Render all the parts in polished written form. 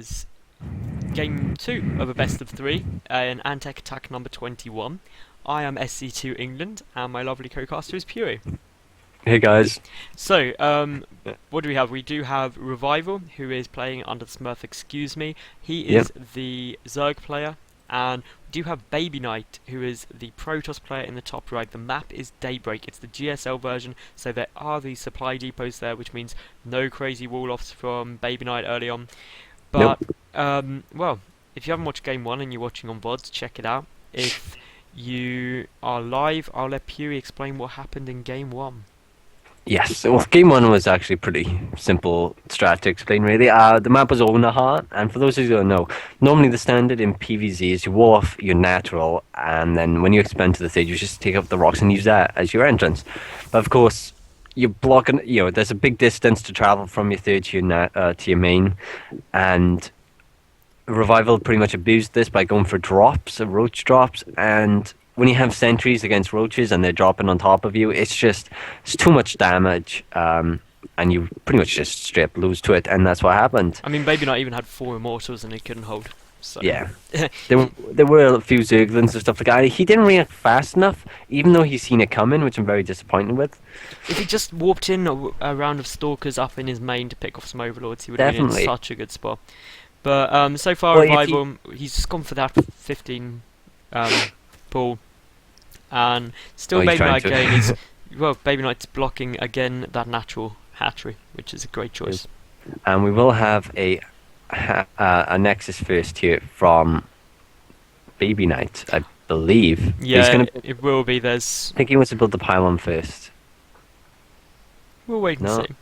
is game 2 of a best of 3 in AntecAttack number 21. I am SC2 England, and my lovely co-caster is Puri. Hey guys. So, what do we have? We do have Revival, who is playing under the Smurf Excuse Me. He is the Zerg player, and we do have BabyKnight, who is the Protoss player in the top right. The map is Daybreak. It's the GSL version, so there are these supply depots there, which means no crazy wall-offs from BabyKnight early on. But, well, if you haven't watched Game 1 and you're watching on VODs, check it out. If you are live, I'll let Puri explain what happened in Game 1. Yes, well, game 1 was actually pretty simple strat to explain, really. The map was owner heart, and for those of you who don't know, normally the standard in PvZ is you wall off your natural, and then when you expand to the stage, you just take up the rocks and use that as your entrance. But of course, you're blocking, there's a big distance to travel from your third to your main, and Revival pretty much abused this by going for drops, roach drops, and when you have sentries against roaches and they're dropping on top of you, it's too much damage, and you pretty much just straight up lose to it, and that's what happened. I mean, BabyKnight even had 4 Immortals and he couldn't hold. So. Yeah, there were a few Zerglings and stuff like that. He didn't react fast enough, even though he's seen it coming, which I'm very disappointed with. If he just warped in a round of Stalkers up in his main to pick off some Overlords, he would have been in such a good spot. But so far, Revival, he's just gone for that 15 pull. And still BabyKnight again, BabyKnight's blocking again that natural hatchery, which is a great choice. And we will have a Nexus first here from BabyKnight, I believe. Yeah, it will be. I think he wants to build the pylon first. We'll wait and see.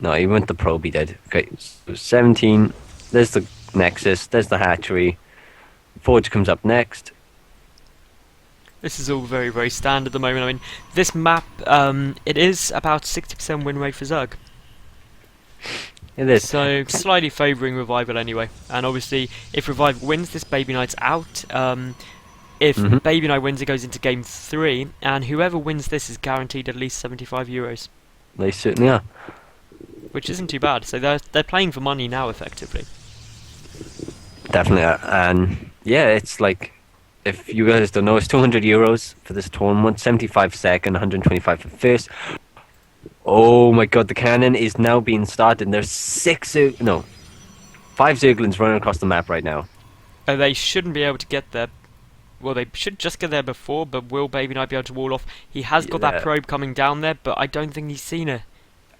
No, he went the probe, he did. Okay, so 17, there's the Nexus, there's the hatchery. Forge comes up next. This is all very, very standard at the moment. I mean, this map, it is about 60% win rate for Zerg. It is. So, slightly favouring Revival anyway. And obviously, if Revival wins this, BabyKnight's out. If BabyKnight wins, it goes into Game 3. And whoever wins this is guaranteed at least €75. They certainly are. Which isn't too bad. So they're playing for money now, effectively. Definitely. And, yeah, it's like... If you guys don't know, it's €200 for this tournament, 75 second, 125 for first. Oh my god, the cannon is now being started. And there's 5 Zerglings running across the map right now. They shouldn't be able to get there. Well, they should just get there before, but will BabyKnight be able to wall off? He has got that probe coming down there, but I don't think he's seen it.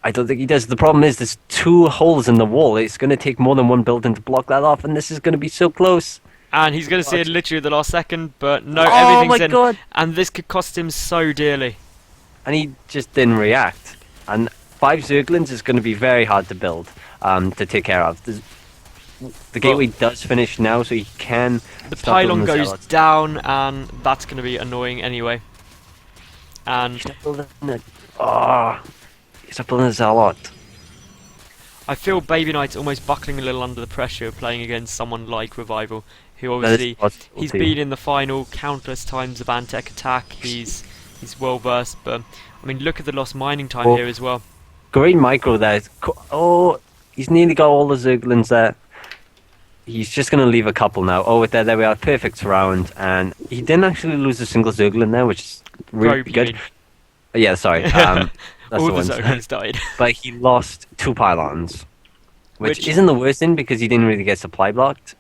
I don't think he does. The problem is there's 2 holes in the wall. It's going to take more than one building to block that off, and this is going to be so close. And he's going to see it literally at the last second, but no, everything's in. God. And this could cost him so dearly. And he just didn't react. And 5 Zerglings is going to be very hard to build, to take care of. The gateway does finish now, so he can... The pylon goes down, and that's going to be annoying anyway. And... he's not building a Zealot. I feel BabyKnight's almost buckling a little under the pressure of playing against someone like Revival, who obviously he's been in the final countless times of AntecAttack. He's well versed, but I mean, look at the lost mining time here as well. Great micro there. He's nearly got all the Zerglings there. He's just going to leave a couple now. Oh, there we are, perfect surround, and he didn't actually lose a single Zergling there, which is really good. Yeah, sorry. All the Zerglings died. But he lost 2 pylons, which isn't the worst thing because he didn't really get supply blocked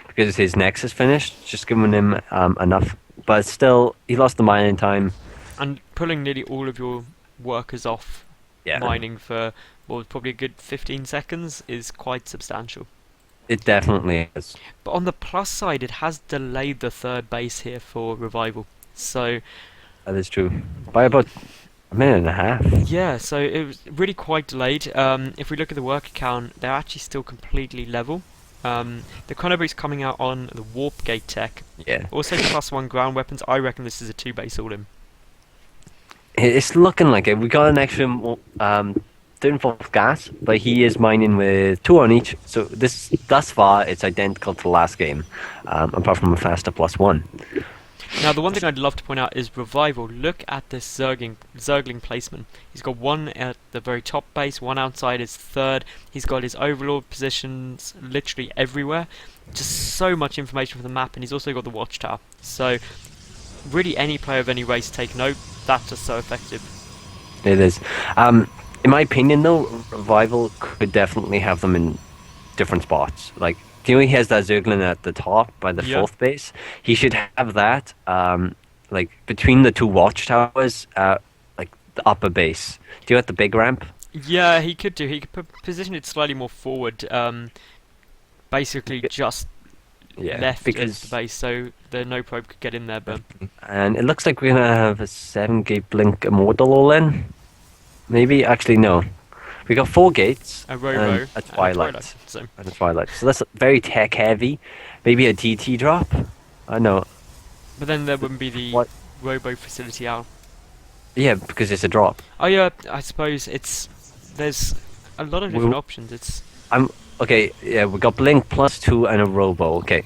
because his Nexus finished, just giving him enough. But still, he lost the mining time. And pulling nearly all of your workers off mining for probably a good 15 seconds is quite substantial. It definitely is. But on the plus side, it has delayed the 3rd base here for Revival. So that is true. By about a minute and a half. Yeah, so it was really quite delayed. If we look at the worker count, they're actually still completely level. The Chronobo's coming out on the Warp Gate tech. Yeah. Also +1 ground weapons. I reckon this is a 2 base all-in. It's looking like it. We got an extra 34th gas, but he is mining with 2 on each. So thus far, it's identical to the last game, apart from a faster +1. Now, the one thing I'd love to point out is Revival. Look at this Zergling placement. He's got one at the very top base, one outside his third. He's got his overlord positions literally everywhere. Just so much information from the map, and he's also got the watchtower. So, really, any player of any race take note. That's just so effective. It is. In my opinion, though, Revival could definitely have them in different spots. Like, he has that Zerglin at the top by the fourth base. He should have that, like, between the two watchtowers, like, the upper base. Do you have the big ramp? Yeah, he could do. He could position it slightly more forward. Basically, just left of the base, so the no probe could get in there. But and it looks like we're gonna have a 7-gate blink immortal all in. Maybe actually no. We got 4 gates, a robo, a twilight, and a twilight. So that's very tech heavy. Maybe a DT drop. I know. But then there wouldn't be the robo facility out. Yeah, because it's a drop. Oh yeah, I suppose there's a lot of different options. Okay. Yeah, we got blink +2 and a robo. Okay.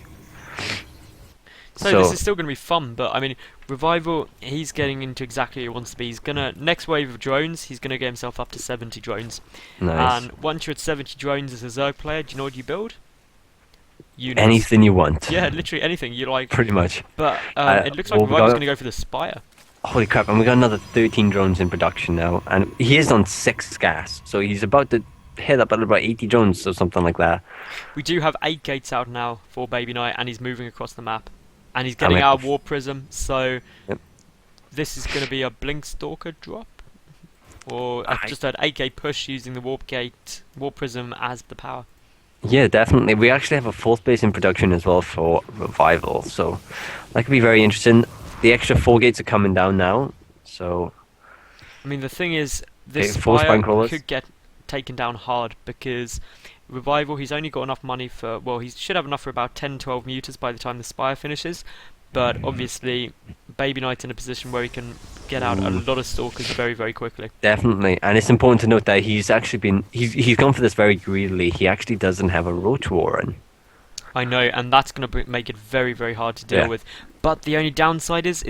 So this is still going to be fun, but I mean, Revival, he's getting into exactly what he wants to be. He's gonna next wave of drones. He's gonna get himself up to 70 drones. Nice. And once you're at 70 drones as a Zerg player, do you know what you build? Units. Anything you want. Yeah, literally anything you like. Pretty much. But it looks like Revival's going to go for the Spire. Holy crap! And we got another 13 drones in production now, and he is on 6 gas, so he's about to hit up at about 80 drones or something like that. We do have 8 gates out now for BabyKnight, and he's moving across the map. And he's getting our War Prism, so this is going to be a Blink Stalker drop. Or I've just heard 8-gate push using the Warp Prism as the power. Yeah, definitely. We actually have a 4th base in production as well for Revival, so that could be very interesting. The extra 4 gates are coming down now, so... I mean, the thing is, this Spire could get taken down hard, because Revival, he's only got enough money for... Well, he should have enough for about 10-12 mutas by the time the Spire finishes, but obviously, BabyKnight's in a position where he can get out a lot of Stalkers very, very quickly. Definitely, and it's important to note that he's actually been... He's gone for this very greedily. He actually doesn't have a Roach Warren. I know, and that's going to make it very, very hard to deal with. But the only downside is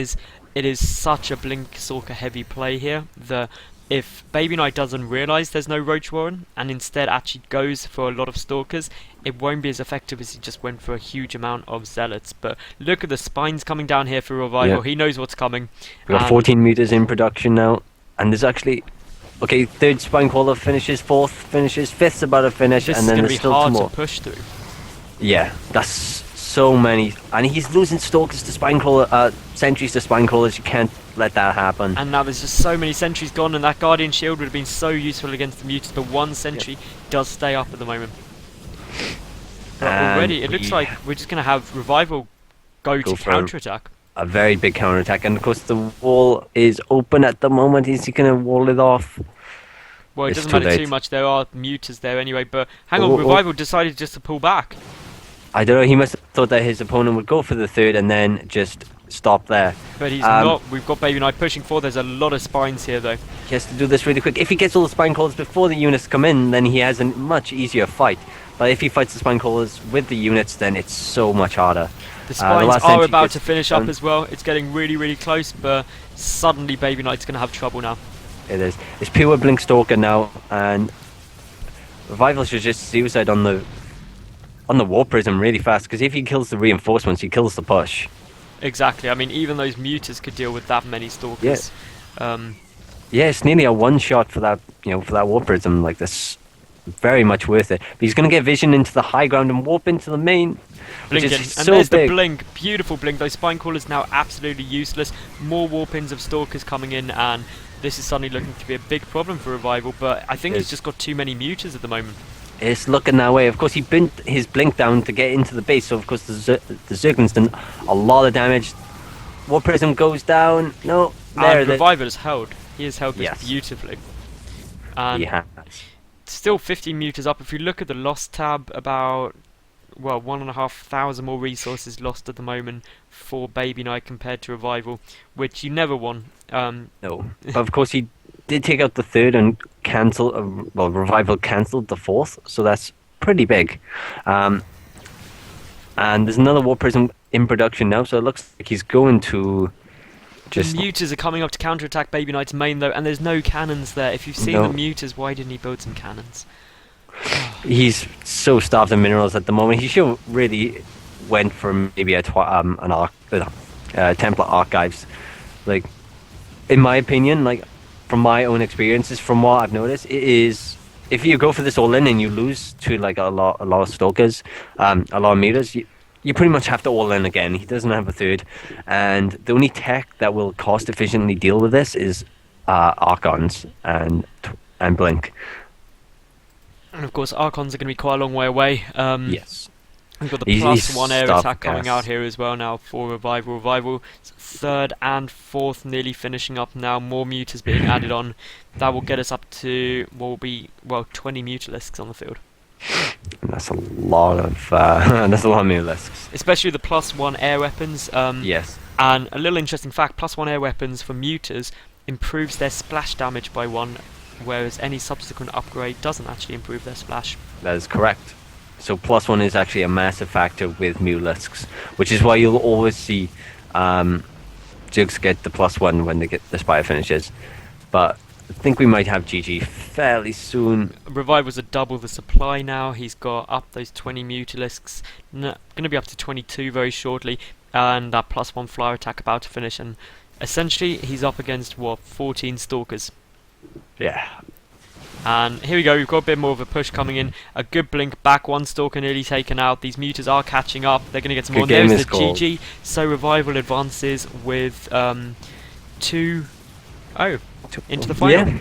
it is such a Blink Stalker heavy play here that if BabyKnight doesn't realise there's no Roach Warren and instead actually goes for a lot of Stalkers, it won't be as effective as he just went for a huge amount of Zealots. But look at the spines coming down here for Revival. He knows what's coming. We've got 14 meters in production now, and there's actually... Okay, 3rd spine crawler finishes, 4th finishes, 5th's about to finish, and then there's still 2 more. This is going to be hard to push through. Yeah, that's so many, and he's losing Stalkers to spine crawler, sentries to spine crawlers. You can't let that happen. And now there's just so many sentries gone, and that Guardian Shield would have been so useful against the mutants, but 1 sentry does stay up at the moment. But already, it looks like we're just going to have Revival go to counterattack. A very big counterattack, and of course the wall is open at the moment. Is he going to wall it off? Well, it doesn't matter too much. There are mutas there anyway, but hang on, Revival decided just to pull back. I don't know, he must have thought that his opponent would go for the 3rd and then just stop there. But he's not. We've got BabyKnight pushing forward. There's a lot of spines here, though. He has to do this really quick. If he gets all the spine crawlers before the units come in, then he has a much easier fight. But if he fights the spine crawlers with the units, then it's so much harder. The spines are about to finish up as well. It's getting really, really close, but suddenly BabyKnight's going to have trouble now. It is. It's pure Blink Stalker now, and Revival should just suicide on the War Prism really fast, because if he kills the reinforcements, he kills the push. Exactly. I mean, even those mutas could deal with that many Stalkers. Yeah, it's nearly a one-shot for that, for that War Prism like this. Very much worth it. But he's going to get vision into the high ground and warp into the main. Blinking. And so there's big. the blink. Beautiful blink. Those spine crawlers now absolutely useless. More warp-ins of Stalkers coming in, and this is suddenly looking to be a big problem for Revival. But I think he's just got too many mutas at the moment. It's looking that way. Of course, he bent his blink down to get into the base, so of course the Zergling's done a lot of damage. War Prism goes down. No, there. And Revival has held. He has held this beautifully. And he has. Still 15 mutas up. If you look at the lost tab, about 1,500 more resources lost at the moment for BabyKnight compared to Revival, which you never won. No, but of course he did take out the 3rd and cancel. Revival cancelled the 4th, so that's pretty big. And there's another War Prism in production now, so it looks like he's going to just... The Mutas are coming up to counterattack BabyKnight's main though, and there's no cannons there. If you've seen No. the Mutas, why didn't he build some cannons? He's so starved of minerals at the moment. He should really went for maybe an Templar Archives. Like, in my opinion, like from my own experiences, from what I've noticed, it is if you go for this all in and you lose to like a lot of stalkers, a lot of meters, you pretty much have to all in again. He doesn't have a third, and the only tech that will cost efficiently deal with this is Archons and Blink. And of course, Archons are going to be quite a long way away. Yes. We've got the He's +1 air stop attack coming gas. out here as well now for Revival. Revival, third and fourth nearly finishing up now. More mutas being added on. That will get us up to what will be, well, 20 Mutalisks on the field. That's a lot of Mutalisks. Especially the +1 air weapons. Yes. And a little interesting fact, +1 air weapons for mutas improves their splash damage by 1, whereas any subsequent upgrade doesn't actually improve their splash. That is correct. So +1 is actually a massive factor with Mutalisks, which is why you'll always see Jugs get the +1 when they get the Spire finishes. But I think we might have GG fairly soon. Revival's at double the supply now. He's got up those 20 Mutalisks. Going to be up to 22 very shortly. And that +1 flyer attack about to finish. And essentially, he's up against, what, 14 Stalkers. Yeah. And here we go, we've got a bit more of a push coming in. A good blink back, 1 Stalker nearly taken out. These mutas are catching up. They're going to get some more. There's the GG. So Revival advances with 2-0 into the final. Yeah.